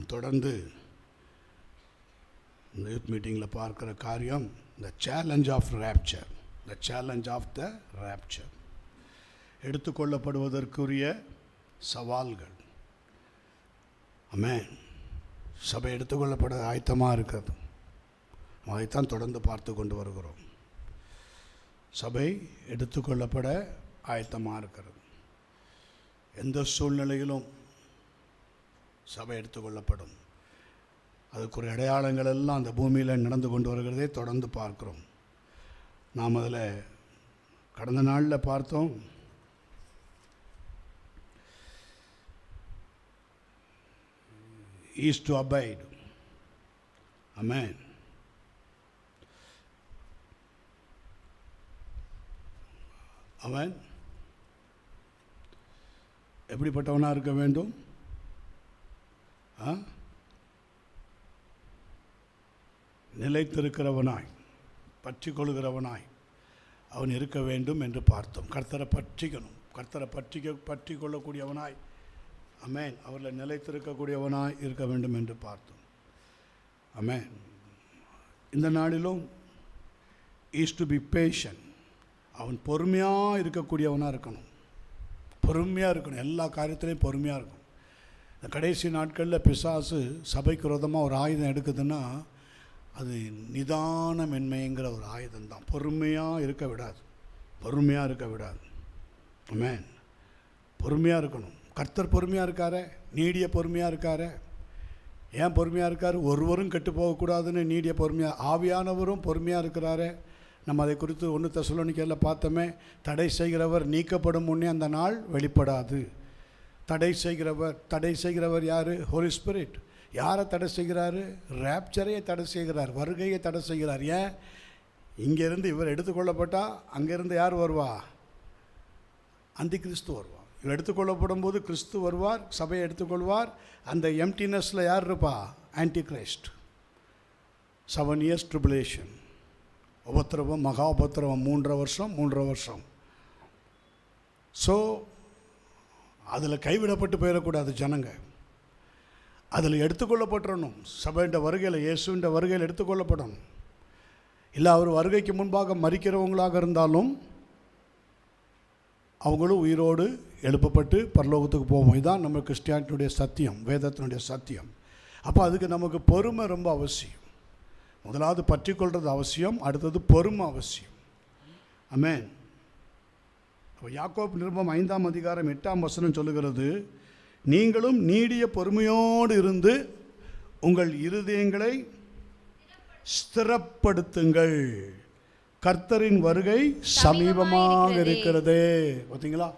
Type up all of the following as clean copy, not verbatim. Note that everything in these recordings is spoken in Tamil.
நாம் தொடர்ந்து இந்த யூத் மீட்டிங்கில் பார்க்குற காரியம் the challenge of rapture. The challenge of the rapture, எடுத்துக்கொள்ளப்படுவதற்குரிய சவால்கள். ஆமென். சபை எடுத்துக்கொள்ளப்பட ஆயத்தமாக இருக்கிறது. அதைத்தான் தொடர்ந்து பார்த்து கொண்டு வருகிறோம். சபை எடுத்துக்கொள்ளப்பட ஆயத்தமாக இருக்கிறது. எந்த சூழ்நிலையிலும் சபை எடுத்துக்கொள்ளப்படும். அதுக்குரிய அடையாளங்கள் எல்லாம் அந்த பூமியில் நடந்து கொண்டு வருகிறதே தொடர்ந்து பார்க்கிறோம். நாம் அதில் கடந்த நாளில் பார்த்தோம். Is to abide. ஆமென். அவன் எப்படிப்பட்டவனாக இருக்க வேண்டும்? நிலைத்திருக்கிறவனாய், பற்றி கொள்கிறவனாய் அவன் இருக்க வேண்டும் என்று பார்த்தோம். கர்த்தரை பற்றிக்கணும். கர்த்தரை பற்றி கொள்ளக்கூடியவனாய், ஆமென், அவரில் நிலைத்திருக்கக்கூடியவனாய் இருக்க வேண்டும் என்று பார்த்தோம். ஆமென். இந்த நாளிலும் இஸ் டு பி பேஷண்ட். அவன் பொறுமையாக இருக்கக்கூடியவனாக இருக்கணும். பொறுமையாக இருக்கணும். எல்லா காரியத்திலையும் பொறுமையாக இருக்கும். இந்த கடைசி நாட்களில் பிசாசு சபைக்கு விரோதமாக ஒரு ஆயுதம் எடுக்குதுன்னா அது நிதானமென்மைங்கிற ஒரு ஆயுதம் தான். பொறுமையாக இருக்க விடாது. பொறுமையாக இருக்க விடாது. ஆமென். பொறுமையாக இருக்கணும். கர்த்தர் பொறுமையாக இருக்காரே, நீடிய பொறுமையாக இருக்காரே. ஏன் பொறுமையாக இருக்கார்? ஒருவரும் கெட்டு போகக்கூடாதுன்னு நீடிய பொறுமையாக. ஆவியானவரும் பொறுமையாக இருக்கிறாரே. நம்ம அதை குறித்து 1 தெசலோனிக்கேயரில் பார்த்தோமே. தடை செய்கிறவர் நீக்கப்படும் முன்னே அந்த நாள் வெளிப்படாது. தடை செய்கிறவர் யார்? ஹோலி ஸ்பிரிட். யாரை தடை செய்கிறாரு? ரேப்சரையை தடை செய்கிறார், வருகையை தடை செய்கிறார். ஏன்? இங்கேருந்து இவர் எடுத்துக்கொள்ளப்பட்டால் அங்கேருந்து யார் வருவா? அந்தி கிறிஸ்து வருவார். இவர் எடுத்துக்கொள்ளப்படும் போது கிறிஸ்து வருவார், சபையை எடுத்துக்கொள்வார். அந்த எம்டினஸில் யார் இருப்பா? Anti Christ. 7 years ட்ரிபுலேஷன், உபத்திரவம், மகா உபத்திரவம், 3 வருஷம். ஸோ அதில் கைவிடப்பட்டு போயிடக்கூடாது ஜனங்க. அதில் எடுத்துக்கொள்ளப்பட்டுறணும். சபையின் வருகையில், இயேசுவின் வருகையில் எடுத்துக்கொள்ளப்படணும். இல்லை அவர் வருகைக்கு முன்பாக மரிக்கிறவங்களாக இருந்தாலும் அவங்களும் உயிரோடு எழுப்பப்பட்டு பரலோகத்துக்கு போவோம். இதுதான் நம்ம கிறிஸ்டியானிட்டியுடைய சத்தியம், வேதத்தினுடைய சத்தியம். அப்போ அதுக்கு நமக்கு பொறுமை ரொம்ப அவசியம். முதலாவது பற்றி கொள்வது அவசியம், அடுத்தது பொறுமை அவசியம். ஆமென். அப்போ யாக்கோபு நிருபம் 5ஆம் அதிகாரம் 8ஆம் வசனம் சொல்லுகிறது, நீங்களும் நீடிய பொறுமையோடு இருந்து உங்கள் இருதயங்களை ஸ்திரப்படுத்துங்கள், கர்த்தரின் வருகை சமீபமாக இருக்கிறது. பார்த்தீங்களா?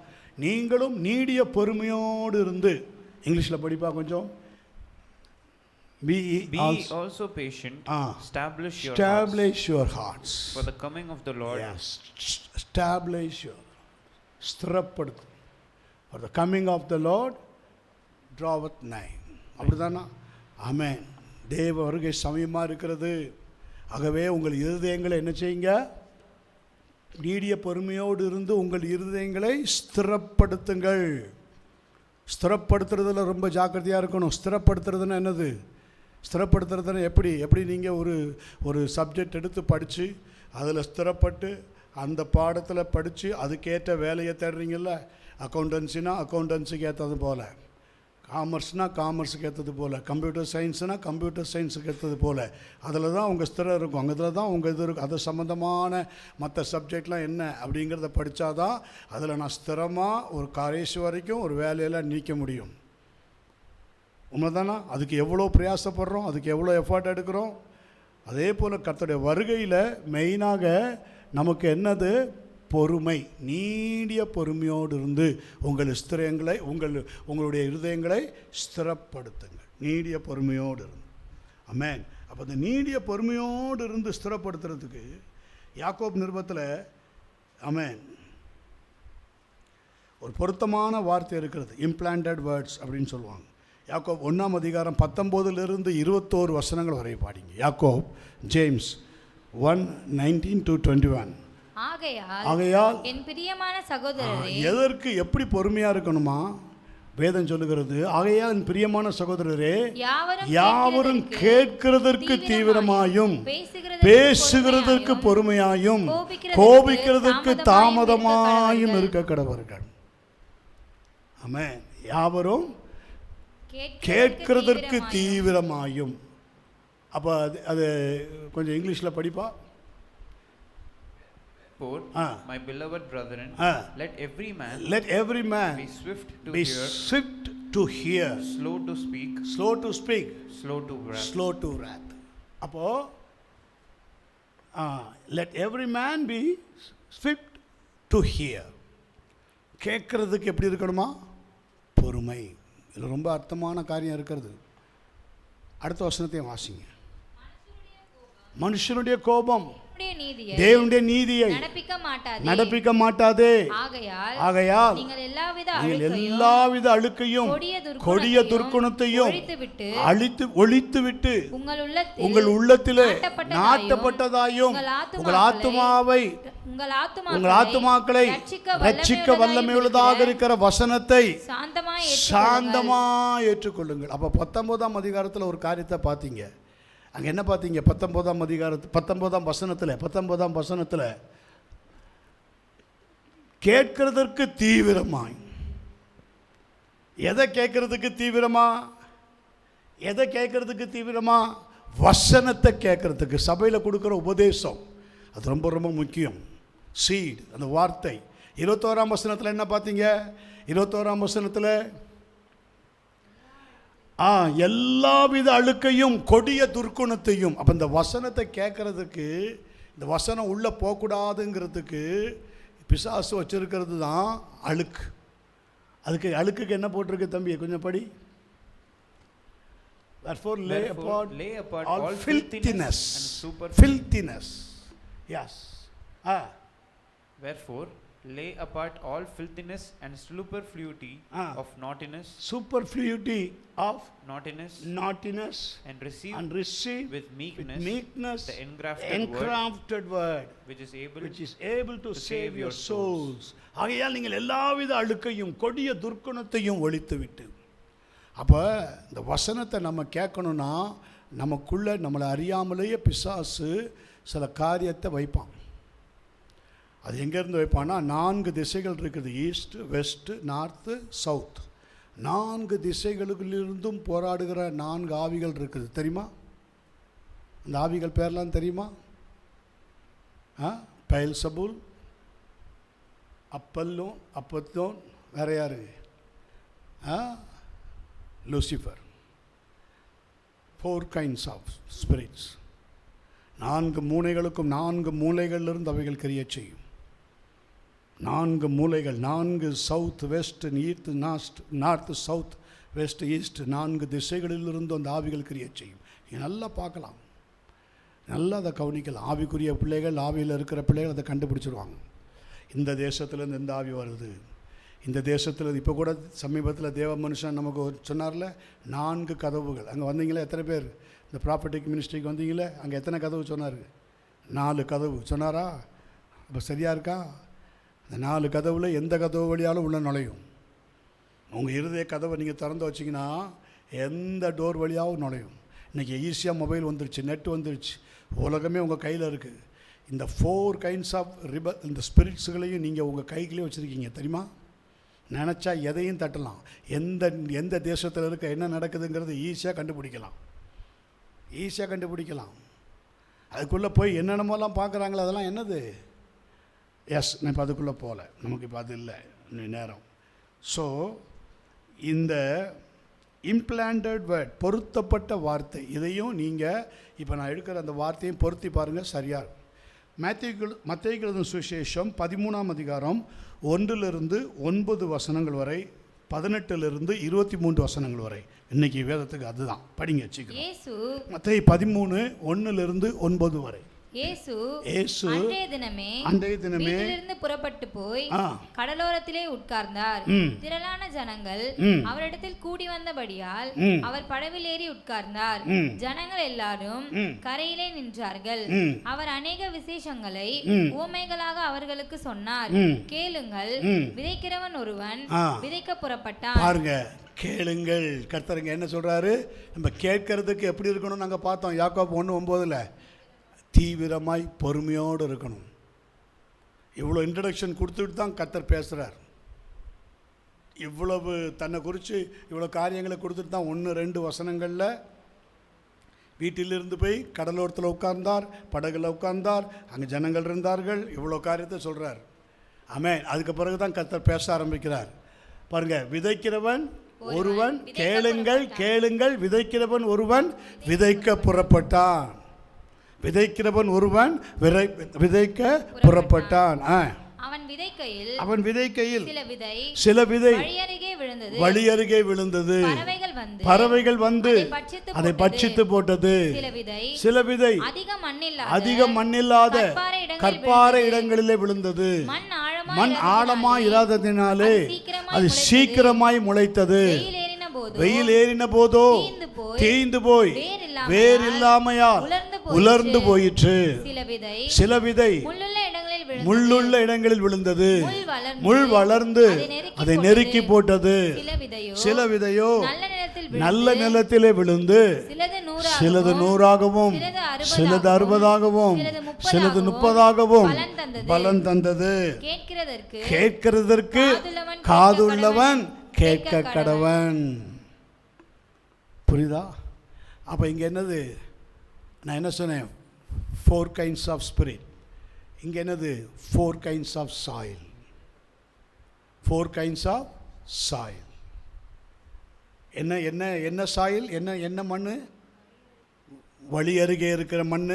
நீங்களும் நீடிய பொறுமையோடு இருந்து. இங்கிலீஷில் படிப்பா கொஞ்சம். Be also patient. Establish your hearts for the coming of the Lord. Yes. Establish your. ஸ்திரப்படுத்து. For the coming of the Lord draweth nigh. அப்படிதானா? ஆமென். தேவ வருகை சமயமாக இருக்கிறது. ஆகவே உங்கள் இருதயங்களை என்ன செய்யுங்க? நீடிய பொறுமையோடு இருந்து உங்கள் இருதயங்களை ஸ்திரப்படுத்துங்கள். ஸ்திரப்படுத்துறதுல ரொம்ப ஜாக்கிரதையாக இருக்கணும். ஸ்திரப்படுத்துறதுன்னா என்னது? ஸ்திரப்படுத்துறதுன்னா எப்படி நீங்கள் ஒரு சப்ஜெக்ட் எடுத்து படித்து அதில் ஸ்திரப்பட்டு அந்த பாடத்தில் படித்து அதுக்கேற்ற வேலையை தேடுறீங்கள. அக்கௌண்டன்சினா அக்கௌண்டன்சிக்கு ஏற்றது போல், காமர்ஸ்னால் காமர்ஸுக்கு ஏற்றது போல், கம்ப்யூட்டர் சயின்ஸுனால் கம்ப்யூட்டர் சயின்ஸுக்கு ஏற்றது போல் அதில் தான் உங்கள் ஸ்திரம் இருக்கும். அங்கே தான் உங்கள் இது இருக்கும். அது சம்மந்தமான மற்ற சப்ஜெக்ட்லாம் என்ன அப்படிங்கிறத படித்தாதான் அதில் நான் ஸ்திரமாக ஒரு கடைசி வரைக்கும் ஒரு வேலையெல்லாம் நீக்க முடியும். உண்மைதானா? அதுக்கு எவ்வளோ பிரயாசப்படுறோம், அதுக்கு எவ்வளோ எஃபர்ட் எடுக்கிறோம். அதே போல் கர்த்தருடைய வருகையில் மெயினாக நமக்கு என்னது? பொறுமை. நீடிய பொறுமையோடு இருந்து உங்கள் ஸ்திரங்களை உங்களுடைய இருதயங்களை ஸ்திரப்படுத்துங்கள். நீடிய பொறுமையோடு இருந்து. ஆமென். அப்போ அந்த நீடிய பொறுமையோடு இருந்து ஸ்திரப்படுத்துறதுக்கு யாக்கோபு நிருபத்தில் ஆமென் ஒரு பொருத்தமான வார்த்தை இருக்கிறது. இம்ப்ளான்டட் வேர்ட்ஸ் அப்படின்னு சொல்லுவாங்க. யாக்கோப் 1ஆம் அதிகாரம் 19 to 21 வசனங்கள் வரை பாடிங்க. Yakob, James 1:19 to 21. ஆகையால் என் பிரியமான சகோதரரே, எதற்கு எப்படி பொறுமையாக இருக்கணுமா? வேதம் சொல்லுகிறது, ஆகையால் பிரியமான சகோதரரே, யாவரும் கேட்கிறதற்கு தீவிரமாயும் பேசுகிறதற்கு பொறுமையாயும் கோபிக்கிறதற்கு தாமதமாயும் இருக்க கடவர்கள். ஆமென். யாவரும் கேட்கிறதற்கு தீவிரமாயும். அப்போ அது கொஞ்சம் இங்கிலீஷில் படிப்பா. My beloved brethren, let every man be swift to hear, slow to speak, slow to wrath. அப்போ let every man be swift to hear. கேட்கறதுக்கு எப்படி இருக்கணுமா? பொறுமை. இதில் ரொம்ப அர்த்தமான காரியம் இருக்கிறது. அடுத்த வசனத்தையும் வாசிங்க. மனுஷனுடைய கோபம் தேவனுடைய நீதியை நடப்பிக்க மாட்டாதே. ஆகையால் நீங்கள் எல்லாவித அழுக்கையும் கொடிய துர்க்குணத்தையும் ஒழித்துவிட்டு உங்கள் உள்ளத்திலே நாட்டப்பட்டதாயும் உங்கள் ஆத்துமாக்களை ரட்சிக்க வல்லமையுள்ளதாக இருக்கிற வசனத்தை சாந்தமா ஏற்றுக்கொள்ளுங்கள். அப்ப 19ஆம் அதிகாரத்தில் ஒரு காரியத்தை பார்த்தீங்க. அங்கே என்ன பார்த்தீங்க? 19ஆம் வசனத்தில் கேட்கிறதற்கு தீவிரமாய். எதை கேட்கறதுக்கு தீவிரமா? வசனத்தை கேட்கறதுக்கு. சபையில் கொடுக்குற உபதேசம் அது ரொம்ப ரொம்ப முக்கியம். சீட், அந்த வார்த்தை. 21ஆம் வசனத்தில் என்ன பார்த்தீங்க? 21ஆம் வசனத்தில் எல்லாவித அழுக்கையும் கொடிய துர்க்குணத்தையும். அப்போ இந்த வசனத்தை கேட்கறதுக்கு, இந்த வசனம் உள்ளே போகக்கூடாதுங்கிறதுக்கு பிசாசு வச்சிருக்கிறது தான் அழுக்கு. அழுக்குக்கு என்ன போட்டிருக்கு தம்பி? கொஞ்சம் படி. Therefore lay apart all filthiness. Yes. Wherefore lay apart all filthiness and superfluity of naughtiness. Superfluity of naughtiness. And receive with meekness the engrafted word which is able to save your souls. ஆகையால் நீங்கள் எல்லாவித அழுக்கையும் கொடிய துர்க்குணத்தையும் ஒழித்துவிட்டு. அப்போ இந்த வசனத்தை நம்ம கேட்கணும்னா நமக்குள்ள நம்மளை அறியாமலேயே பிசாசு சில காரியத்தை வைப்பான். அது எங்கேருந்து வைப்பான்னா, 4 திசைகள் இருக்குது. East, west, north, south. 4 திசைகளிலிருந்தும் போராடுகிற 4 ஆவிகள் இருக்குது. தெரியுமா? அந்த ஆவிகள் பேர்லாம் தெரியுமா? பெயல்சபூல், அப்பத்தோன், வேற யாரு? லூசிஃபர். 4 kinds of spirits. 4 மூலைகளுக்கும் 4 மூலைகளிலிருந்து அவைகள் கிரியை செய்யும். 4 மூலைகள், 4 south, west, north, south, west, east, 4 திசைகளிலிருந்து அந்த ஆவிகள் கிரியை செய்யும். நீங்கள் நல்லா பார்க்கலாம், நல்லா அதை கவனிக்கலாம். ஆவிக்குரிய பிள்ளைகள், ஆவியில் இருக்கிற பிள்ளைகள் அதை கண்டுபிடிச்சிருவாங்க. இந்த தேசத்துலேருந்து எந்த ஆவி வருது, இந்த தேசத்தில். இப்போ கூட சமீபத்தில் தேவ மனுஷன் நமக்கு சொன்னார்ல, 4 கதவுகள். அங்கே வந்தீங்களே எத்தனை பேர்? இந்த ப்ராப்பர்ட்டிக் மினிஸ்ட்ரிக்கு வந்தீங்களே, அங்கே எத்தனை கதவு சொன்னார்? 4 கதவு சொன்னாரா? அப்போ சரியாக இருக்கா? இந்த 4 கதவில் எந்த கதவு வழியாலும் உள்ள நுழையும். உங்கள் இருதய கதவை நீங்கள் திறந்து வச்சிங்கன்னா எந்த டோர் வழியாகவும் நுழையும். இன்றைக்கி ஈஸியாக மொபைல் வந்துருச்சு, நெட் வந்துருச்சு, உலகமே உங்கள் கையில் இருக்குது. இந்த 4 kinds of இந்த ஸ்பிரிட்ஸுகளையும் நீங்கள் உங்கள் கைக்குள்ளே வச்சுருக்கீங்க. தெரியுமா? நினச்சா எதையும் தட்டலாம். எந்த தேசத்தில் இருக்க என்ன நடக்குதுங்கிறது ஈஸியாக கண்டுபிடிக்கலாம். அதுக்குள்ளே போய் என்னென்னமோலாம் பார்க்குறாங்களே, அதெல்லாம் என்னது? எஸ், நான் இப்போ அதுக்குள்ளே போகல, நமக்கு இப்போ அது இல்லை நேரம். ஸோ இந்த இம்ப்ளான்டட் வேர்ட், பொருத்தப்பட்ட வார்த்தை, இதையும் நீங்கள் இப்போ நான் எடுக்கிற அந்த வார்த்தையும் பொருத்தி பாருங்கள், சரியாக இருக்கும். மத்தேயு எழுதின சுவிசேஷம் 13ஆம் அதிகாரம் 1-9 வசனங்கள் வரை, 18-23 வசனங்கள் வரை. இன்னைக்கு வேதத்துக்கு அதுதான் படிங்க வச்சுக்கோங்க. மத்தேயு 13 1-9 வரை. இயேசு அன்றைய தினமே வீட்டிலிருந்து புறப்பட்டு போய் கடலோரத்திலே உட்கார்ந்தார். திரளான ஜனங்கள் அவரிடத்தில் கூடி வந்தபடியால் அவர் படவில் ஏறி உட்கார்ந்தார். ஜனங்கள் எல்லாரும் கரையிலே நின்றார்கள். அவர் அநேக விசேஷங்களை உவமைகளாக அவர்களுக்கு சொன்னார். கேளுங்கள், விதைக்கிறவன் ஒருவன் விதைக்க புறப்பட்டான். பாருங்க, கேளுங்கள். கர்த்தருங்க என்ன சொல்றாரு? நம்ம கேட்கறதுக்கு எப்படி இருக்கணும் நாங்க பார்த்தோம். யாக்கோபு 1:9 தீவிரமாய் பொறுமையோடு இருக்கணும். இவ்வளோ இன்ட்ரடக்ஷன் கொடுத்துட்டு தான் கர்த்தர் பேசுறார். இவ்வளவு தன்னை குறித்து இவ்வளோ காரியங்களை கொடுத்துட்டு தான் 1-2 வசனங்களில் வீட்டிலிருந்து போய் கடலோரத்தில் உட்கார்ந்தார், படகுல உட்கார்ந்தார், அங்கே ஜனங்கள் இருந்தார்கள், இவ்வளோ காரியத்தை சொல்கிறார். ஆமென். அதுக்கு பிறகு தான் கர்த்தர் பேச ஆரம்பிக்கிறார். பாருங்க, விதைக்கிறவன் ஒருவன், கேளுங்கள் கேளுங்கள், விதைக்கிறவன் ஒருவன் விதைக்க புறப்பட்டான். விதைக்கிறவன் ஒருவன் விதைக்க புறப்பட்டான். அவன் விதைக்கையில் சில விதை வழி அருகே விழுந்தது. பறவைகள் வந்து அதை பட்சித்து போட்டது. சில விதை அதிக மண்ணில்லாத கற்பாறை இடங்களிலே விழுந்தது. மண் ஆழமாய் இராததினாலே அது சீக்கிரமாய் முளைத்தது. வெயில் ஏறின போதோ தேய்ந்து போய் வேர் இல்லாமையால் உலர்ந்து போயிற்று. சில விதை முள்ளுள்ள இடங்களில் விழுந்தது. முள் வளர்ந்து அதை நெருக்கி போட்டது. சில விதையோ நல்ல நிலத்திலே விழுந்து சிலது 100ஆகவும் சிலது 60ஆகவும் சிலது 30ஆகவும் பலன் தந்தது. கேட்கிறதற்கு காதுள்ளவன் கேட்க கடவன். புரியுதா? அப்போ இங்கே என்னது? நான் என்ன சொன்னேன்? 4 kinds of spirit. இங்கே என்னது? 4 kinds of soil. 4 kinds of soil. என்ன என்ன என்ன சாயில்? என்ன மண்? வழி அருகே இருக்கிற மண்,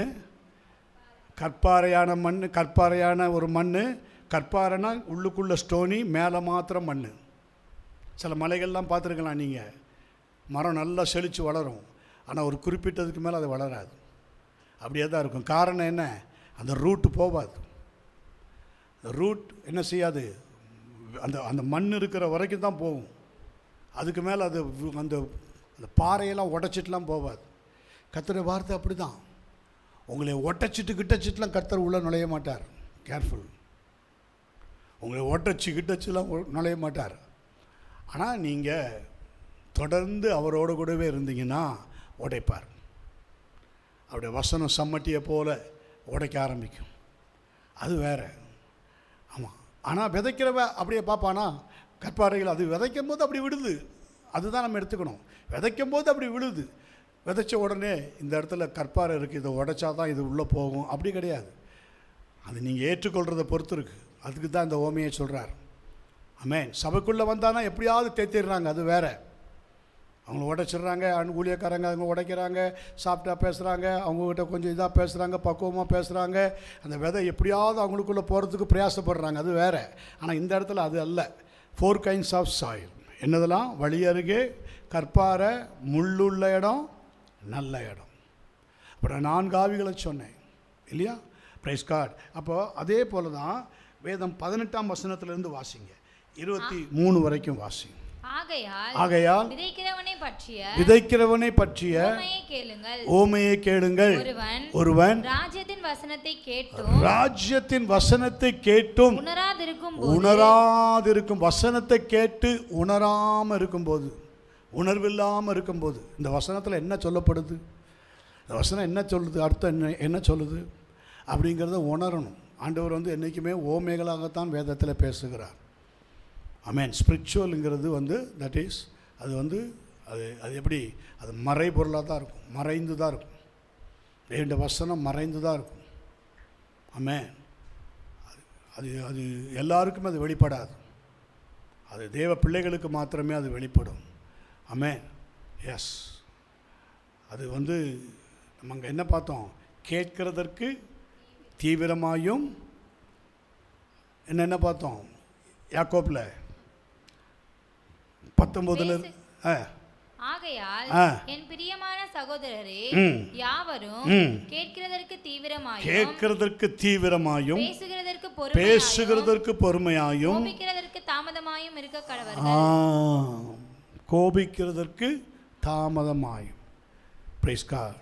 கற்பாறையான மண், கற்பாறையான ஒரு மண். கற்பாறைனா உள்ளுக்குள்ள ஸ்டோனி, மேலே மாத்திரம் மண். சில மலைகள்லாம் பார்த்துருக்கலாம் நீங்கள், மரம் நல்லா செழித்து வளரும், ஆனால் ஒரு குறிப்பிட்டதுக்கு மேலே அது வளராது, அப்படியே தான் இருக்கும். காரணம் என்ன? அந்த ரூட்டு போகாது. அந்த ரூட் என்ன செய்யாது? அந்த அந்த மண் இருக்கிற வரைக்கும் தான் போகும். அதுக்கு மேலே அது அந்த அந்த பாறையெல்லாம் உடச்சிட்டுலாம் போகாது. கர்த்தருடைய வார்த்தை அப்படி தான். உங்களை ஒட்டச்சிட்டு கிட்டச்சிட்டுலாம் கர்த்தர் உள்ளே நுழைய மாட்டார். கேர்ஃபுல். உங்களை ஒட்டச்சு கிட்டச்சுலாம் நுழைய மாட்டார். ஆனால் நீங்கள் தொடர்ந்து அவரோடு கூடவே இருந்தீங்கன்னா உடைப்பார். அவருடைய வசனம் சம்மட்டியை போல் உடைக்க ஆரம்பிக்கும். அது வேறு. ஆமாம். ஆனால் விதைக்கிறவ அப்படியே பார்ப்பானா? கற்பாறைகள் அது விதைக்கும் போது அப்படி விடுது. அதுதான் நம்ம எடுத்துக்கணும். விதைக்கும் போது அப்படி விழுது. விதைச்ச உடனே இந்த இடத்துல கற்பாறை இருக்குது, இதை உடைச்சா தான் இது உள்ளே போகும், அப்படி கிடையாது. அது நீங்கள் ஏற்றுக்கொள்கிறத பொறுத்து இருக்குது. அதுக்கு தான் இந்த ஓமையை சொல்கிறார். ஆமென். சபைக்குள்ளே வந்தானா எப்படியாவது தேத்திடுறாங்க, அது வேறு. அவங்கள உடைச்சிட்றாங்க, ஊழியக்காரங்க அவங்க உடைக்கிறாங்க, சாப்பிட்டா பேசுகிறாங்க, அவங்கக்கிட்ட கொஞ்சம் இதாக பேசுகிறாங்க, பக்குவமாக பேசுகிறாங்க, அந்த விதை எப்படியாவது அவங்களுக்குள்ளே போகிறதுக்கு பிரயாசப்படுறாங்க, அது வேறு. ஆனால் இந்த இடத்துல அது அல்ல. 4 kinds of soil. என்னதெல்லாம்? வழி அருகே, கற்பாறை, முள்ளுள்ள இடம், நல்ல இடம். அப்புறம் 4 ஆவிகளை சொன்னேன் இல்லையா? Praise God. அப்போது அதே போல் தான் வேதம் 18ஆம் வசனத்திலிருந்து வாசிங்க, 23 வரைக்கும் வாசிங்க. ஆகையால் விதைக்கிறவனை பற்றிய ஓமையை கேளுங்கள். ஒருவன் ராஜ்யத்தின் வசனத்தை கேட்டும் உணராதிருக்கும். வசனத்தை கேட்டு உணராமல் இருக்கும்போது, உணர்வில்லாமல் இருக்கும்போது, இந்த வசனத்தில் என்ன சொல்லப்படுது, இந்த வசனம் என்ன சொல்லுது, அர்த்தம் என்ன சொல்லுது அப்படிங்கிறத உணரணும். ஆண்டவர் என்றைக்குமே ஓமைகளாகத்தான் வேதத்தில் பேசுகிறார். ஆமென். ஸ்பிரிச்சுவலுங்கிறது தட் இஸ் அது அது அது எப்படி? அது மறைபொருளாக தான் இருக்கும், மறைந்து தான் இருக்கும். தேவனுடைய வசனம் மறைந்து தான் இருக்கும். ஆமென். அது அது எல்லாருக்குமே அது வெளிப்படாது. அது தேவ பிள்ளைகளுக்கு மாத்திரமே அது வெளிப்படும். ஆமென். எஸ். அது நம்ம அங்கே என்ன பார்த்தோம்? கேட்கிறதற்கு தீவிரமாயும் என்ன பார்த்தோம்? யாக்கோப்பில் 19 ஆகையால் என் பிரியமான சகோதரரே, யாவரும் கேட்கிறதற்கு தீவிரமாயும் பேசுகிறதற்கு பொறுமையாயும் கோபிக்கிறதற்கு தாமதமாயும் இருக்க கடவர்கள். கோபிக்கிறதற்கு தாமதமாயும். Praise God.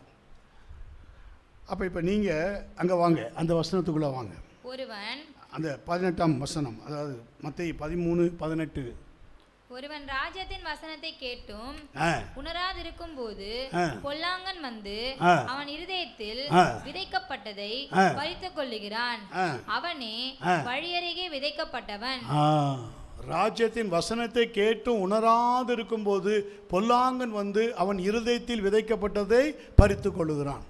அப்போ இப்போ நீங்கள் அங்கே வாங்க, அந்த வசனத்துக்குள்ளே வாங்க. ஒருவன், அந்த 18ஆம் வசனம், அதாவது மத்தேயு 13:18. ஒருவன் ராஜ்யத்தின் வசனத்தை கேட்டும் உணராதிருக்கும் போது பொல்லாங்கன் வந்து அவன் இருதயத்தில் விதைக்கப்பட்டதை பறித்துக் கொள்ளுகிறான். அவனே வழியருகே விதைக்கப்பட்டவன். ராஜ்யத்தின் வசனத்தை கேட்டும் உணராதிருக்கும் போது பொல்லாங்கன் வந்து அவன் இருதயத்தில் விதைக்கப்பட்டதை பறித்துக் கொள்ளுகிறான்.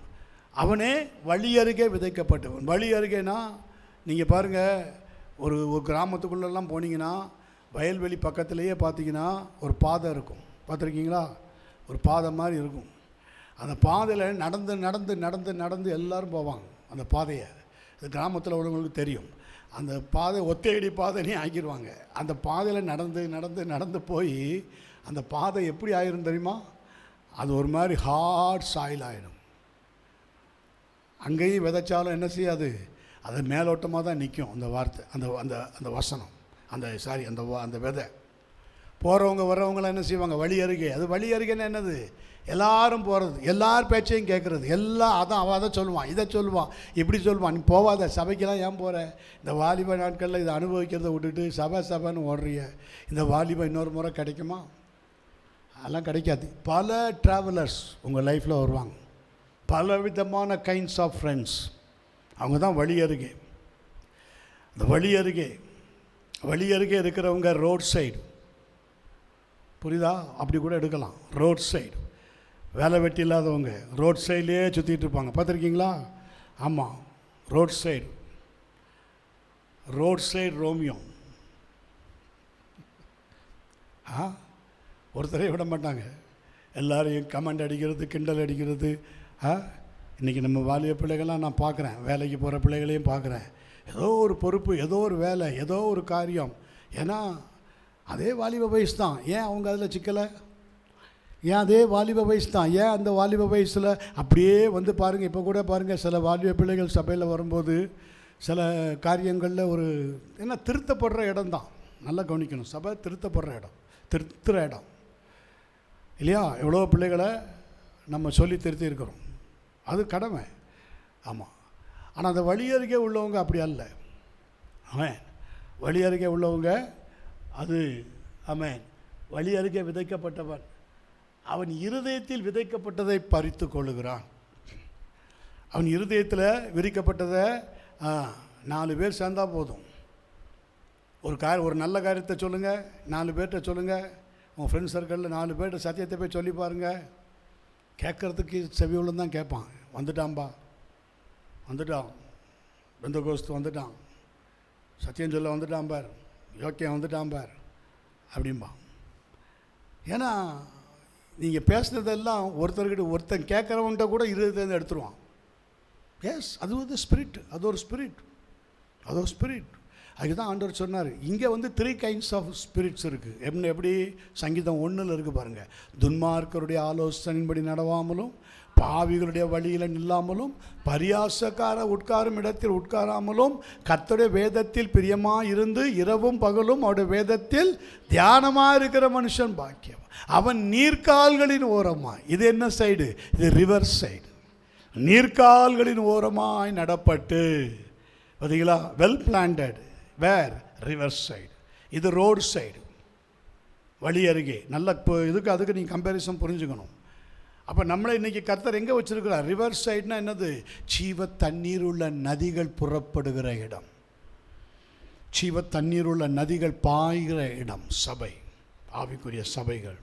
அவனே வழி அருகே விதைக்கப்பட்டவன். வழி அருகேனா நீங்கள் பாருங்கள், ஒரு கிராமத்துக்குள்ளெல்லாம் போனீங்கன்னா வயல்வெளி பக்கத்துலேயே பார்த்தீங்கன்னா ஒரு பாதை இருக்கும். பார்த்துருக்கீங்களா? ஒரு பாதை மாதிரி இருக்கும். அந்த பாதையில் நடந்து நடந்து நடந்து நடந்து எல்லோரும் போவாங்க. அந்த பாதையை அது கிராமத்தில் உள்ளவங்களுக்கு தெரியும். அந்த பாதை ஒத்தையடி பாதைனே ஆக்கிடுவாங்க. அந்த பாதையில் நடந்து நடந்து நடந்து போய் அந்த பாதை எப்படி ஆயிரும் தெரியுமா? அது ஒரு மாதிரி ஹார்ட் சாயில் ஆகிடும். அங்கேயும் விதைச்சாலும் என்ன செய்யாது, அது மேலோட்டமாக தான் நிற்கும். அந்த வார்த்தை, அந்த அந்த அந்த வசனம், அந்த விதை. போகிறவங்க வர்றவங்களாம் என்ன செய்வாங்க? வழி அருகே. அது வழி அருகேன்னு என்னது? எல்லாரும் போகிறது, எல்லார் பேச்சையும் கேட்குறது, எல்லாம் அதான் அவன் அதை சொல்லுவான், இதை சொல்லுவான், இப்படி சொல்லுவான். நீ போவாத, சபைக்கெல்லாம் ஏன் போகிற? இந்த வாலிப நாட்களில் இதை அனுபவிக்கிறத விட்டுட்டு சபைன்னு ஓடுறிய. இந்த வாலிபம் இன்னொரு முறை கிடைக்குமா? அதெல்லாம் கிடைக்காது. பல ட்ராவலர்ஸ் உங்கள் லைஃப்பில் வருவாங்க, பல விதமான கைண்ட்ஸ் ஆஃப் ஃப்ரெண்ட்ஸ். அவங்க தான் வழி அருகே. அந்த வழி அருகே இருக்கிறவங்க ரோட் சைடு, புரியுதா? அப்படி கூட எடுக்கலாம். ரோட் சைடு வேலை வெட்டி இல்லாதவங்க ரோட் சைட்லேயே சுற்றிட்டு இருப்பாங்க. பார்த்துருக்கீங்களா? ஆமாம், ரோட் சைடு ரோமியோ. ஒருத்தரையும் விட மாட்டாங்க. எல்லாரையும் கமெண்ட் அடிக்கிறது, கிண்டல் அடிக்கிறது. இன்றைக்கி நம்ம வாலிப பிள்ளைகள்லாம் நான் பார்க்குறேன், வேலைக்கு போகிற பிள்ளைகளையும் பார்க்குறேன். ஏதோ ஒரு பொறுப்பு, ஏதோ ஒரு வேலை, ஏதோ ஒரு காரியம். ஏன்னா அதே வாலிப வயசு தான். ஏன் அவங்க அதில் சிக்கலை? ஏன் அதே வாலிப வயசு தான். ஏன் அந்த வாலிப வயசில் அப்படியே வந்து பாருங்கள். இப்போ கூட பாருங்கள், சில வாலிப பிள்ளைகள் சபையில் வரும்போது சில காரியங்களில் ஒரு என்ன திருத்தப்படுற இடம் தான். நல்லா கவனிக்கணும். சபை திருத்தப்படுற இடம், திருத்துற இடம் இல்லையா? எவ்வளோ பிள்ளைகளை நம்ம சொல்லி திருத்தி இருக்கிறோம். அது கடமை. ஆமாம். ஆனால் அந்த வழி அருகே உள்ளவங்க அப்படி அல்ல. ஆமென். வழி அருகே உள்ளவங்க அது ஆமென். வழி அருகே விதைக்கப்பட்டவன் அவன் இருதயத்தில் விதைக்கப்பட்டதை பறித்து கொள்ளுகிறான். அவன் இருதயத்தில் விரிக்கப்பட்டதை 4 பேர் சேர்ந்தால் போதும். ஒரு நல்ல காரியத்தை சொல்லுங்கள், 4 பேர்கிட்ட சொல்லுங்கள். உங்கள் ஃப்ரெண்ட்ஸ் சர்க்கிளில் 4 பேர்கிட்ட சத்தியத்தை போய் சொல்லி பாருங்கள். கேட்குறதுக்கு செவியுள்ள தான் கேட்பான். வந்துட்டான், பெந்தகோஸ்து வந்துட்டான், சத்தியம் சொல்ல வந்துட்டான் பார், யோக்கியம் வந்துட்டான் பார் அப்படின்பா. ஏன்னா நீங்கள் பேசுனதெல்லாம் ஒருத்தன் கேட்குறவன்ட்ட கூட இருபது எடுத்துருவான். எஸ், அது ஒரு ஸ்பிரிட், அது ஒரு ஸ்பிரிட். அதுதான் ஆண்டவர் சொன்னார். இங்கே வந்து 3 கைண்ட்ஸ் ஆஃப் ஸ்பிரிட்ஸ் இருக்குது. எப்படி சங்கீதம் 1 இருக்குது பாருங்கள். துன்மார்க்கருடைய ஆலோசனையின்படி நடவாமலும், பாவிகளுடைய வழியில் நில்லாமலும், பரியாசக்கார உட்காரும் இடத்தில் உட்காராமலும், கர்த்தருடைய வேதத்தில் பிரியமாக இருந்து இரவும் பகலும் அவருடைய வேதத்தில் தியானமாக இருக்கிற மனுஷன் பாக்கியம். அவன் நீர்க்கால்களின் ஓரமாய், இது என்ன சைடு? இது ரிவர் சைடு. நீர்க்கால்களின் ஓரமாய் நடப்பட்டு, பார்த்தீங்களா? Well planted. Where? River side. இது ரோடு சைடு, வழி அருகே. நல்ல அதுக்கு நீங்கள் கம்பேரிசன் புரிஞ்சுக்கணும். அப்போ நம்மளை இன்றைக்கி கர்த்தர் எங்கே வச்சுருக்கிறார்? ரிவர் சைடுனா என்னது? ஜீவ தண்ணீர் உள்ள நதிகள் புறப்படுகிற இடம், ஜீவ தண்ணீர் உள்ள நதிகள் பாய்கிற இடம் சபை, ஆவிக்குரிய சபைகள்.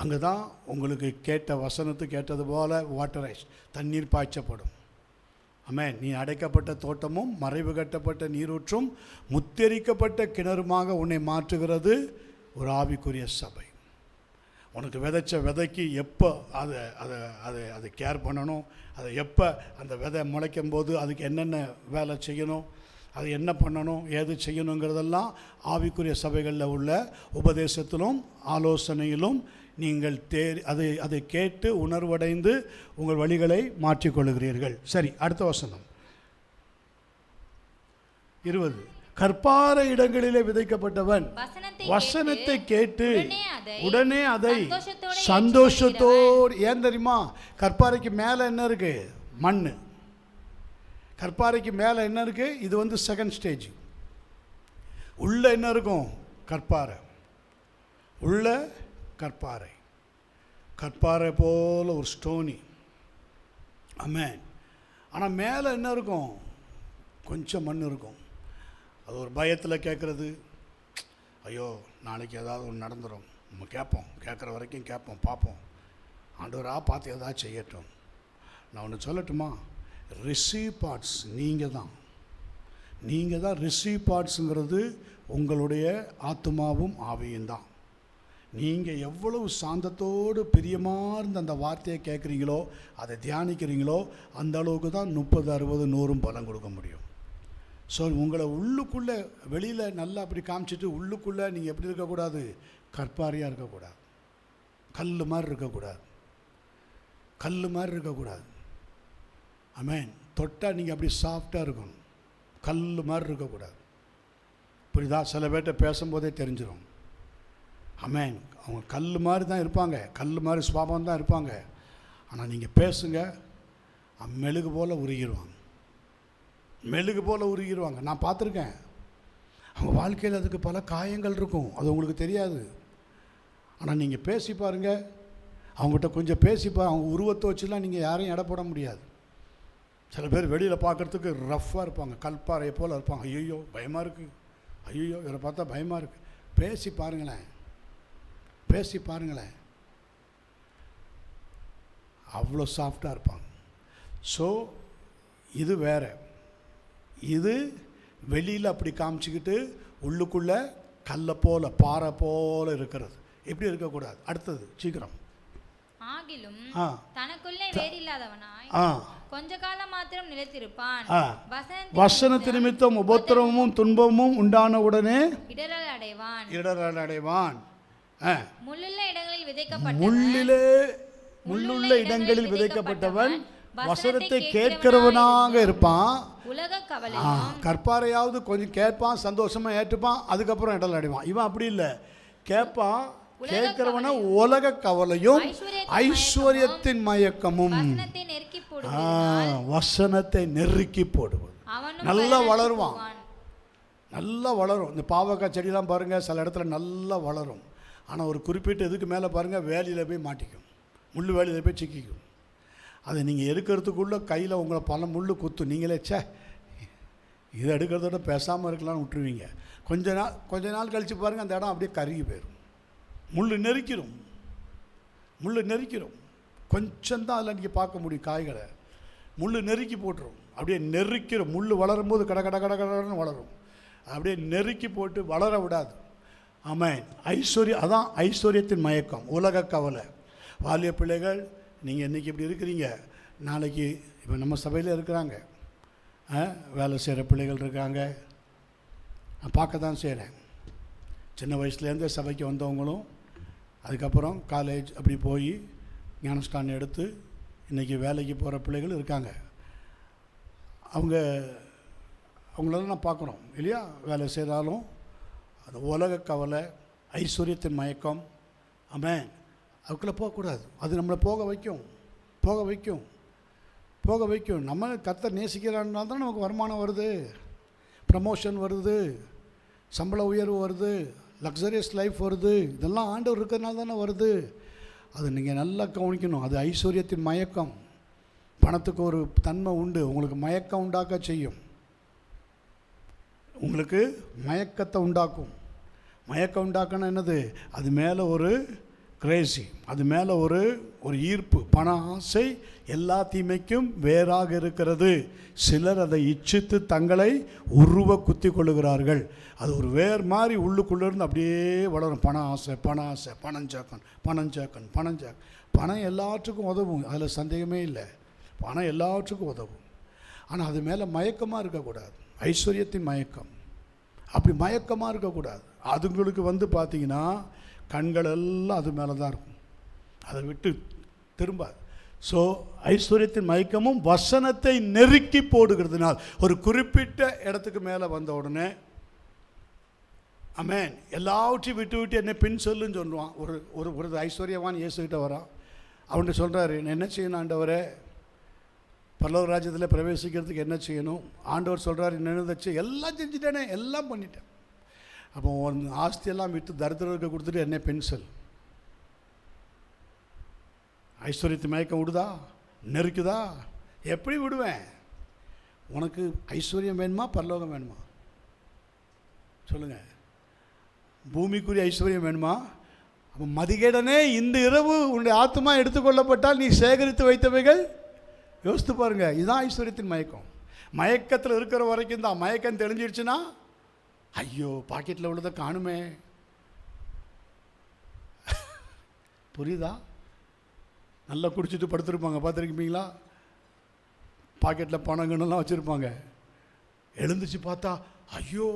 அங்கே தான் உங்களுக்கு கேட்ட வசனத்துக்கு கேட்டது போல் வாட்டரைஸ், தண்ணீர் பாய்ச்சப்படும். ஆமென். நீ அடைக்கப்பட்ட தோட்டமும் மறைவு கட்டப்பட்ட நீரூற்றும் முத்திரிக்கப்பட்ட கிணறுமாக உன்னை மாற்றுகிறது ஒரு ஆவிக்குரிய சபை. உனக்கு விதைச்ச விதைக்கு எப்போ அதை கேர் பண்ணணும், அதை எப்போ அந்த விதை முளைக்கும் போது அதுக்கு என்னென்ன வேலை செய்யணும், அது என்ன பண்ணணும், ஏது செய்யணுங்கிறதெல்லாம் ஆவிக்குரிய சபைகளில் உள்ள உபதேசத்திலும் ஆலோசனையிலும் நீங்கள் அதை கேட்டு உணர்வடைந்து உங்கள் வழிகளை மாற்றிக்கொள்கிறீர்கள். சரி, அடுத்த வசனம் 20. கற்பார இடங்களிலே விதைக்கப்பட்டவன் வசனத்தை கேட்டு உடனே அதை சந்தோஷத்தோடு. ஏன் தெரியுமா? கற்பாறைக்கு மேலே என்ன இருக்கு? மண். கற்பாறைக்கு மேலே என்ன இருக்கு? இது செகண்ட் ஸ்டேஜ். உள்ள என்ன இருக்கும்? கற்பாறை. உள்ள கற்பாறை. கற்பாறை போல ஒரு ஸ்டோனி. ஆமென். ஆனால் மேலே என்ன இருக்கும்? கொஞ்சம் மண் இருக்கும். அது ஒரு பயத்தில் கேட்குறது. ஐயோ, நாளைக்கு ஏதாவது ஒன்று நடந்துடும், நம்ம கேட்போம், கேட்குற வரைக்கும் கேட்போம், பார்ப்போம், ஆண்டவராக பார்த்து ஏதாவது செய்யட்டும். நான் ஒன்று சொல்லட்டுமா? ரிசீவ் பார்ட்ஸ் நீங்கள் தான் ரிசீவ் பார்ட்ஸுங்கிறது உங்களுடைய ஆத்மாவும் ஆவியும் தான். நீங்கள் எவ்வளவு சாந்தத்தோடு பிரியமாக இருந்த அந்த வார்த்தையை கேட்குறீங்களோ, அதை தியானிக்கிறீங்களோ, அந்த அளவுக்கு தான் 30, 60, 100 பலம் கொடுக்க முடியும். ஸோ உங்களை உள்ளுக்குள்ளே, வெளியில் நல்லா அப்படி காமிச்சிட்டு உள்ளுக்குள்ளே நீங்கள் எப்படி இருக்கக்கூடாது? கற்பாரியாக இருக்கக்கூடாது. கல் மாதிரி இருக்கக்கூடாது. கல் மாதிரி இருக்கக்கூடாது. ஆமென். தொட்டால் நீங்கள் அப்படி சாஃப்டாக இருக்கணும். கல் மாதிரி இருக்கக்கூடாது. புரியுதா? சில பேர்கிட்ட பேசும்போதே தெரிஞ்சிடும். ஆமென். அவங்க கல் மாதிரி தான் இருப்பாங்க, கல் மாதிரி சுபாவம் தான் இருப்பாங்க. ஆனால் நீங்கள் பேசுங்க, மெழுகு போல் உருகிடுவாங்க. மெழுகு போல் உருகிடுவாங்க. நான் பார்த்துருக்கேன். அவங்க வாழ்க்கையில் அதுக்கு பல காயங்கள் இருக்கும், அது உங்களுக்கு தெரியாது. ஆனால் நீங்கள் பேசி பாருங்கள், அவங்ககிட்ட கொஞ்சம் அவங்க உருவத்தை வச்சுலாம் நீங்கள் யாரையும் எடை போட முடியாது. சில பேர் வெளியில் பார்க்குறதுக்கு ரஃப்பாக இருப்பாங்க, கல்பாறையை போல் இருப்பாங்க. ஐயோ பயமாக இருக்குது, ஐயோ இவரை பார்த்தா பயமாக இருக்குது. பேசி பாருங்களேன், அவ்வளோ சாஃப்டாக இருப்பாங்க. ஸோ இது வேறு. இது வெளியில் அப்படி காமிச்சிக்கிட்டு உள்ளுக்குள்ளே கல்லை போல, பாறை போல இருக்கிறது. எப்படி இருக்கக்கூடாது? அடுத்தது சீக்கிரம். ஆகிலும் தனக்குள்ளே வேறில்லாதவனாய் கொஞ்ச காலம் மாத்திரம் நிலைத்திருப்பான். வசனத்து நிமித்தம் உபத்திரவமும் துன்பமும் உண்டான உடனே இடறல் அடைவான். முள்ளுள்ள இடங்களில் விதைக்கப்பட்டவன் வசனத்தை கேட்கிறவனாக இருப்பான். கற்பாரையாவது கொஞ்சம் கேட்பான், சந்தோஷமா ஏற்றுப்பான், அதுக்கப்புறம் இடல் அடைவான். இவன் அப்படி இல்லை. கேட்பான், கேட்கிறவன உலக கவலையும் ஐஸ்வர்யத்தின் மயக்கமும் வசனத்தை நெருக்கி போடுவது. நல்லா வளருவான், நல்லா வளரும். இந்த பாவக்காய் செடியெல்லாம் பாருங்கள், சில இடத்துல நல்லா வளரும். ஆனால் ஒரு குறிப்பிட்ட இதுக்கு மேலே பாருங்கள், வேலியில் போய் மாட்டிக்கும், முள் வேலியில் போய் சிக்கிக்கும். அதை நீங்கள் எடுக்கிறதுக்குள்ளே கையில் உங்களை பல முள் குத்தும். நீங்களே இதை எடுக்கிறதோட பேசாமல் இருக்கலாம்னு விட்டுருவீங்க. கொஞ்ச நாள் கழித்து பாருங்கள், அந்த இடம் அப்படியே கருகி போயிடும். முள் நெருக்கிடும். கொஞ்சம் தான் அதில் நீங்கள் பார்க்க முடியும் காய்களை. முள் நெருக்கி போட்டுரும். அப்படியே நெருக்கிடும். முள் வளரும்போது கடன்னு வளரும். அப்படியே நெருக்கி போட்டு வளர விடாது. ஆமென். அதான் ஐஸ்வர்யத்தின் மயக்கம், உலக கவலை. வாலிய பிள்ளைகள், நீங்கள் இன்றைக்கி இப்படி இருக்கிறீங்க, நாளைக்கு இப்போ நம்ம சபையில் இருக்கிறாங்க, வேலை செய்கிற பிள்ளைகள் இருக்காங்க. நான் பார்க்க தான் செய்கிறேன். சின்ன வயசுலேருந்து சபைக்கு வந்தவங்களும், அதுக்கப்புறம் காலேஜ் அப்படி போய் ஞானஸ்தானம் எடுத்து இன்றைக்கி வேலைக்கு போகிற பிள்ளைகள் இருக்காங்க. அவங்களெல்லாம் நான் பார்க்குறோம் இல்லையா? வேலை செய்தாலும் அது உலக கவலை, ஐஸ்வர்யத்தின் மயக்கம். ஆமென். அதுக்குள்ளே போகக்கூடாது. அது நம்மளை போக வைக்கும். நம்ம கர்த்தர் நேசிக்கிறான்னா தான் நமக்கு வருமானம் வருது, ப்ரமோஷன் வருது, சம்பள உயர்வு வருது, லக்ஸரியஸ் லைஃப் வருது. இதெல்லாம் ஆண்டவர் இருக்கிறதுனால தானே வருது. அது நீங்கள் நல்லா கவனிக்கணும். அது ஐஸ்வர்யத்தின் மயக்கம். பணத்துக்கு ஒரு தன்மை உண்டு, உங்களுக்கு மயக்கம் உண்டாக்க செய்யும். உங்களுக்கு மயக்கத்தை உண்டாக்கும். மயக்கம் உண்டாக்கணும் என்னது? அது மேலே ஒரு கிரேசி, அது மேலே ஒரு ஈர்ப்பு. பண ஆசை எல்லா தீமைக்கும் வேறாக இருக்கிறது. சிலர் அதை இச்சித்து தங்களை உருவ குத்தி கொள்ளுகிறார்கள். அது ஒரு வேர் மாதிரி உள்ளுக்குள்ளேருந்து அப்படியே வளரும். பண ஆசை, பணம் சேர்க்கணும். பணம் எல்லாற்றுக்கும் உதவும், அதில் சந்தேகமே இல்லை. பணம் எல்லாற்றுக்கும் உதவும். ஆனால் அது மேலே மயக்கமாக இருக்கக்கூடாது. ஐஸ்வர்யத்தின் மயக்கம் அப்படி மயக்கமாக இருக்கக்கூடாது. அதுங்களுக்கு பார்த்தீங்கன்னா கண்கள் எல்லாம் அது மேலே தான் இருக்கும். அதை விட்டு திரும்பாது. ஸோ ஐஸ்வர்யத்தின் மயக்கமும் வசனத்தை நெருக்கி போடுகிறதுனால் ஒரு குறிப்பிட்ட இடத்துக்கு மேலே வந்த உடனே ஆமென் எல்லாவற்றையும் விட்டு விட்டு என்னை பின் சொல்லுன்னு சொல்லுவான். ஒரு ஐஸ்வர்யவான் இயேசுகிட்ட வரான். அவன்கிட்ட சொல்கிறாரு, என்ன செய்யணும் ஆண்டவரே, பரலோக ராஜ்யத்தில் பிரவேசிக்கிறதுக்கு என்ன செய்யணும்? ஆண்டவர் சொல்கிறார், நினைச்சு எல்லாம் செஞ்சுட்டேனே, எல்லாம் பண்ணிட்டேன். அப்போ உன் ஆஸ்தியெல்லாம் விட்டு தரித்திரருக்கு கொடுத்துட்டு என்ன பென்சில்? ஐஸ்வர்யத்து மயக்கம் விடுதா, நெருக்குதா? எப்படி விடுவேன்? உனக்கு ஐஸ்வர்யம் வேணுமா, பரலோகம் வேணுமா? சொல்லுங்கள். பூமிக்குரிய ஐஸ்வர்யம் வேணுமா? அப்போ மதிகேடனே, இந்த இரவு உன்னுடைய ஆத்மா எடுத்துக்கொள்ளப்பட்டால் நீ சேகரித்து வைத்தவைகள் யோசித்து பாருங்க. இதுதான் ஐஸ்வர்யத்தின் மயக்கம். மயக்கத்தில் இருக்கிற வரைக்கும் தான். மயக்கம் தெளிஞ்சிடுச்சுன்னா ஐயோ பாக்கெட்டில் உள்ளதை காணுமே. புரியுதா? நல்லா குடிச்சிட்டு படுத்துருப்பாங்க, பார்த்துருக்கீங்களா? பாக்கெட்டில் பணங்கள்லாம் வச்சுருப்பாங்க. எழுந்துச்சு பார்த்தா ஐயோ.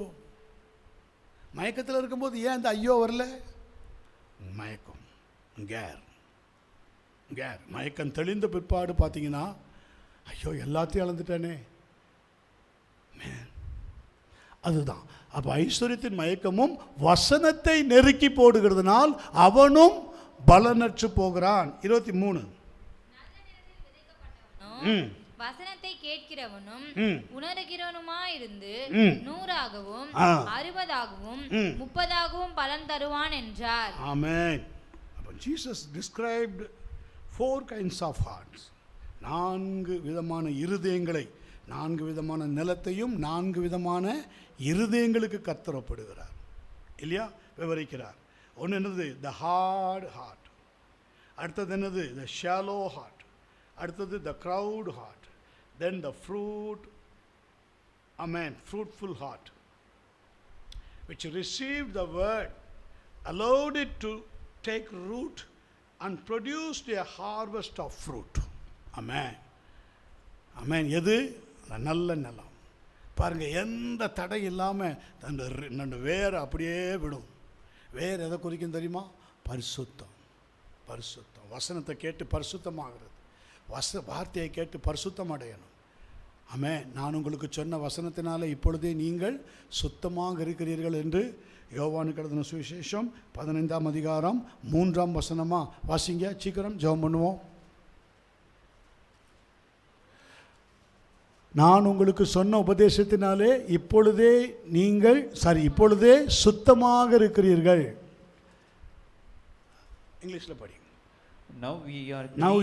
மயக்கத்தில் இருக்கும்போது ஏன் அந்த ஐயோ வரல? மயக்கம், கேர். மயக்கம் தெளிந்த பிற்பாடு பார்த்தீங்கன்னா ஐயோ எல்லாத்தையும் இழந்துட்டேனே. அதுதான். அப்போ ஐஸ்வர்யத்தின் மயக்கமும் வசனத்தை நெருக்கி போடுகிறதுனால் அவனும் பலனற்று போகிறான். 23. வசனத்தை கேட்கிறவனும் உணர்கிறவனுமாயிருந்து 100ஆகவும் 60ஆகவும் 30ஆகவும் பலன் தருவான் என்றார். ஆமென். அப்போ Jesus described 4 kinds of hearts. 4 விதமான இருதயங்களை, 4 விதமான நிலத்தையும் 4 விதமான இருதயங்களுக்கு கர்த்தரப்படுகிறார் இல்லையா, விவரிக்கிறார். ஒன்று என்னது? The hard heart. அடுத்தது என்னது? The shallow heart. அடுத்தது the crowd heart. Then the fruitful heart, which received the word, allowed it to take root and produced a harvest of fruit. Amen. எது? நல்ல நிலம். பாருங்க, எந்த தடை இல்லாமல் தன் வேர் அப்படியே விடும். வேர் எதை குறிக்கும் தெரியுமா? பரிசுத்தம். வசனத்தை கேட்டு பரிசுத்தமாகிறது. வார்த்தையை கேட்டு பரிசுத்தம் அடையணும். ஆமென். நான் உங்களுக்கு சொன்ன வசனத்தினாலே இப்பொழுதே நீங்கள் சுத்தமாக இருக்கிறீர்கள் என்று யோவானுக்கு எழுதின சுவிசேஷம் 15ஆம் அதிகாரம் 3ஆம் வசனமா வாசிங்க. சீக்கிரம் ஜெபம் பண்ணுவோம். நான் உங்களுக்கு சொன்ன உபதேசத்தினாலே இப்பொழுதே சுத்தமாக இருக்கிறீர்கள். இங்கிலீஷில் படி. Now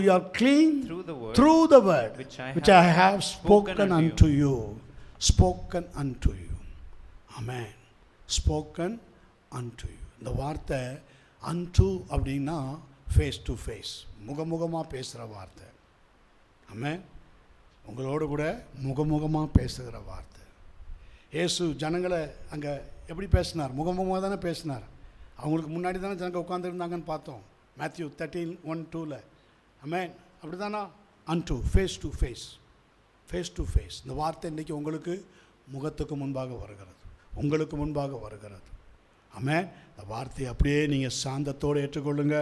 you are clean through the word which I have spoken unto you. Amen. Spoken unto you. இந்த வார்த்தை unto அப்படின்னா ஃபேஸ் டு ஃபேஸ், முகமுகமாக பேசுகிற வார்த்தை. ஆமென். உங்களோடு கூட முகமுகமாக பேசுகிற வார்த்தை. இயேசு ஜனங்களை அங்கே எப்படி பேசினார்? முகமுகமாக தானே பேசினார். அவங்களுக்கு முன்னாடி தானே ஜனங்க உட்காந்துருந்தாங்கன்னு பார்த்தோம். Matthew 13:1-2. ஆமென். அப்படி தானா? unto, face to face. இந்த வார்த்தை இன்றைக்கி உங்களுக்கு முகத்துக்கு முன்பாக வருகிறது. ஆமென். இந்த வார்த்தையை அப்படியே நீங்கள் சாந்தத்தோடு ஏற்றுக்கொள்ளுங்க.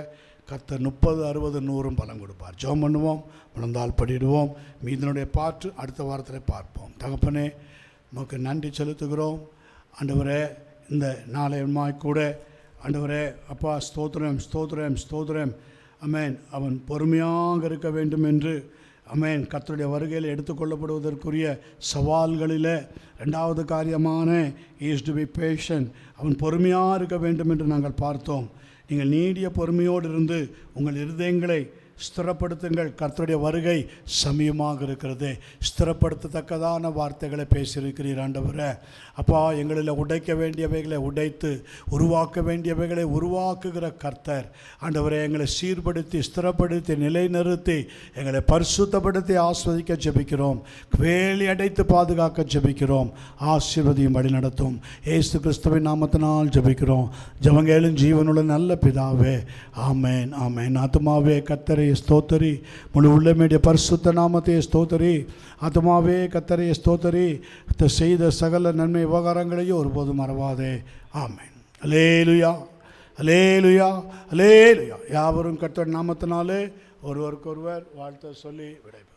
கர்த்தர் 30, 60, 100 பலன் கொடுப்பார். ஜெபம் பண்ணுவோம், விழுந்தால் படிடுவோம். மீதினுடைய பாட்டு அடுத்த வாரத்தில் பார்ப்போம். தகப்பனே, உமக்கு நன்றி செலுத்துகிறோம். ஆண்டவரே, இந்த நாளையமாய் கூட ஆண்டவரே அப்பா ஸ்தோத்திரம். ஆமென். அவன் பொறுமையாக இருக்க வேண்டும் என்று ஆமென் கர்த்தருடைய வருகையில் எடுத்துக்கொள்ளப்படுவதற்குரிய சவால்களில் 2வது காரியமான இஸ் டு பி பேஷண்ட். அவன் பொறுமையாக இருக்க வேண்டும் என்று நாங்கள் பார்த்தோம். நீங்கள் நீடிய பொறுமையோடு இருந்து உங்கள் இருதயங்களை ஸ்திரப்படுத்துங்கள். கர்த்தருடைய வருகை சமயமாக இருக்கிறது. ஸ்திரப்படுத்தத்தக்கதான வார்த்தைகளை பேசியிருக்கிறீர் ஆண்டவரே. அப்பா, எங்களில் உடைக்க வேண்டியவைகளை உடைத்து உருவாக்க வேண்டியவைகளை உருவாக்குகிற கர்த்தர் ஆண்டவரே, எங்களை சீர்படுத்தி ஸ்திரப்படுத்தி நிலைநிறுத்தி எங்களை பரிசுத்தப்படுத்தி ஆஸ்வதிக்க ஜெபிக்கிறோம். வேலி அடைத்து பாதுகாக்க ஜெபிக்கிறோம். ஆசீர்வதியும் வழி நடத்தும். இயேசு கிறிஸ்துவின் நாமத்தினால் ஜெபிக்கிறோம். ஜெபங்களும் ஜீவனுள்ள நல்ல பிதாவே. ஆமென். ஆத்துமாவே கர்த்தரை ஸ்தோத்தரி, முழு உள்ளமேடைய பரிசுத்த நாமத்தை ஸ்தோத்தரி. ஆத்துமாவே கர்த்தரை ஸ்தோத்தரி, செய்த சகல நன்மை விவகாரங்களையும் ஒருபோதும் மறவாதே. ஆமென். அல்லேலூயா. அல்லேலூயா, அல்லேலூயா. யாவரும் கர்த்தர் நாமத்தினாலே ஒருவருக்கொருவர் வாழ்த்த சொல்லி விடைபெறும்.